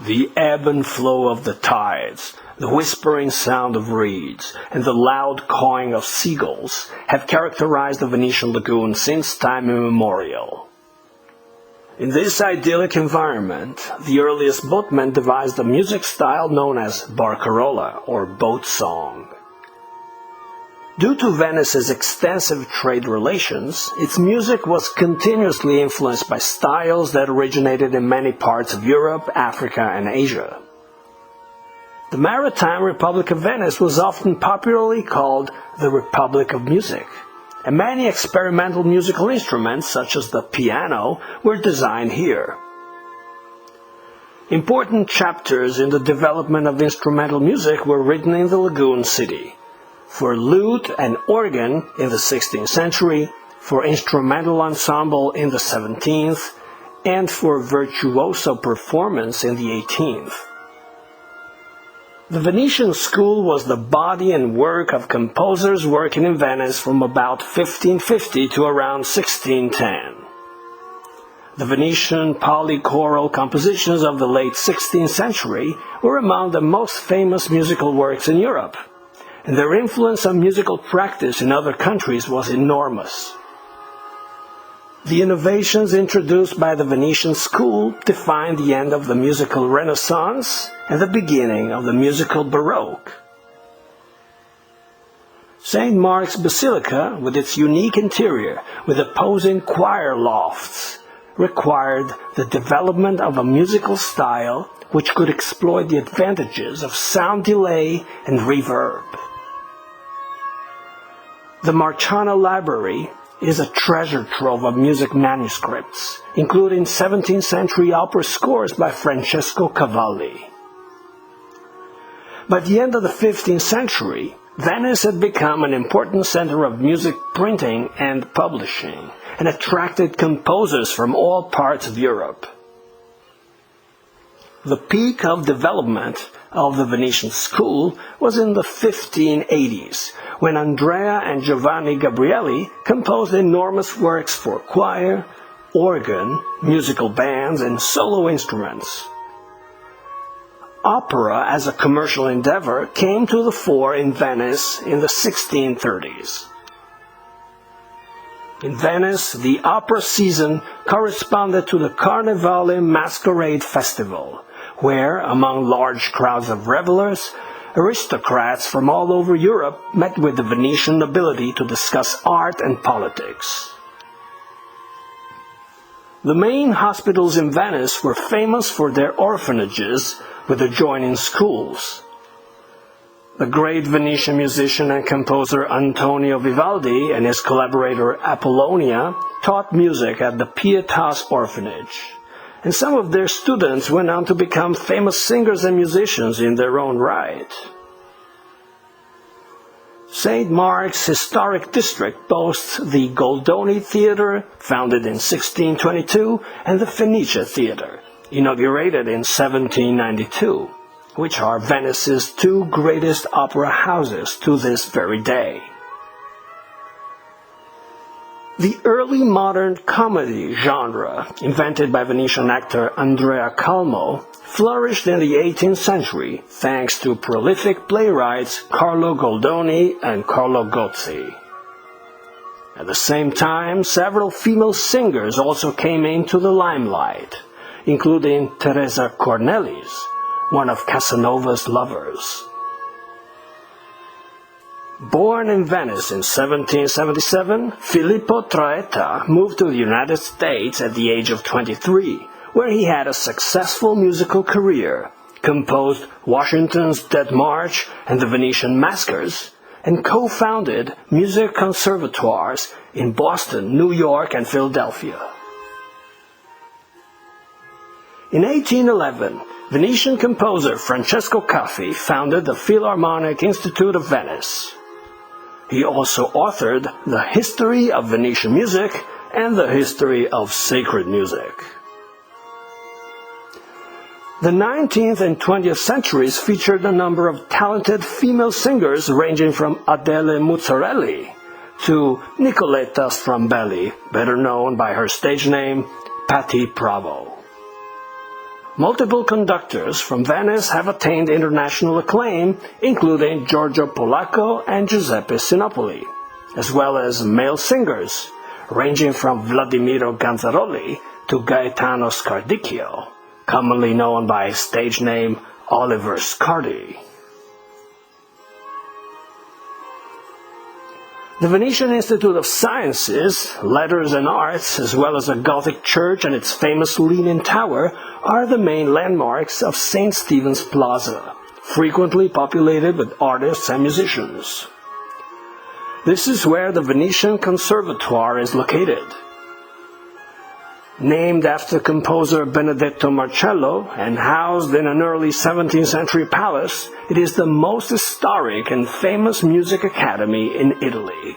The ebb and flow of the tides, the whispering sound of reeds, and the loud cawing of seagulls have characterized the Venetian lagoon since time immemorial. In this idyllic environment, the earliest boatmen devised a music style known as barcarola, or boat song. Due to Venice's extensive trade relations, its music was continuously influenced by styles that originated in many parts of Europe, Africa, and Asia. The maritime Republic of Venice was often popularly called the Republic of Music, and many experimental musical instruments, such as the piano, were designed here. Important chapters in the development of instrumental music were written in the lagoon city. For lute and organ in the 16th century, for instrumental ensemble in the 17th, and for virtuoso performance in the 18th. The Venetian School was the body and work of composers working in Venice from about 1550 to around 1610. The Venetian polychoral compositions of the late 16th century were among the most famous musical works in Europe, and their influence on musical practice in other countries was enormous. The innovations introduced by the Venetian School defined the end of the musical Renaissance and the beginning of the musical Baroque. St. Mark's Basilica, with its unique interior, with opposing choir lofts, required the development of a musical style which could exploit the advantages of sound delay and reverb. The Marciano Library is a treasure trove of music manuscripts, including 17th century opera scores by Francesco Cavalli. By the end of the 15th century, Venice had become an important center of music printing and publishing, and attracted composers from all parts of Europe. The peak of development of the Venetian School was in the 1580s, when Andrea and Giovanni Gabrieli composed enormous works for choir, organ, musical bands, and solo instruments. Opera as a commercial endeavor came to the fore in Venice in the 1630s. In Venice, the opera season corresponded to the Carnevale Masquerade Festival, where, among large crowds of revelers, aristocrats from all over Europe met with the Venetian nobility to discuss art and politics. The main hospitals in Venice were famous for their orphanages with adjoining schools. The great Venetian musician and composer Antonio Vivaldi and his collaborator Apollonia taught music at the Pietas Orphanage, and some of their students went on to become famous singers and musicians in their own right. St. Mark's Historic District boasts the Goldoni Theater, founded in 1622, and the Fenice Theater, inaugurated in 1792, which are Venice's two greatest opera houses to this very day. The early modern comedy genre, invented by Venetian actor Andrea Calmo, flourished in the 18th century thanks to prolific playwrights Carlo Goldoni and Carlo Gozzi. At the same time, several female singers also came into the limelight, including Teresa Cornelis, one of Casanova's lovers. Born in Venice in 1777, Filippo Traetta moved to the United States at the age of 23, where he had a successful musical career, composed Washington's Dead March and the Venetian Maskers, and co-founded music conservatoires in Boston, New York, and Philadelphia. In 1811, Venetian composer Francesco Caffi founded the Philharmonic Institute of Venice. He also authored The History of Venetian Music and The History of Sacred Music. The 19th and 20th centuries featured a number of talented female singers ranging from Adele Muzzarelli to Nicoletta Strambelli, better known by her stage name Patti Bravo. Multiple conductors from Venice have attained international acclaim, including Giorgio Polacco and Giuseppe Sinopoli, as well as male singers, ranging from Vladimiro Ganzaroli to Gaetano Scardicchio, commonly known by his stage name Oliver Scardi. The Venetian Institute of Sciences, Letters and Arts, as well as a Gothic church and its famous Leaning Tower, are the main landmarks of St. Stephen's Plaza, frequently populated with artists and musicians. This is where the Venetian Conservatoire is located. Named after composer Benedetto Marcello and housed in an early 17th century palace, it is the most historic and famous music academy in Italy.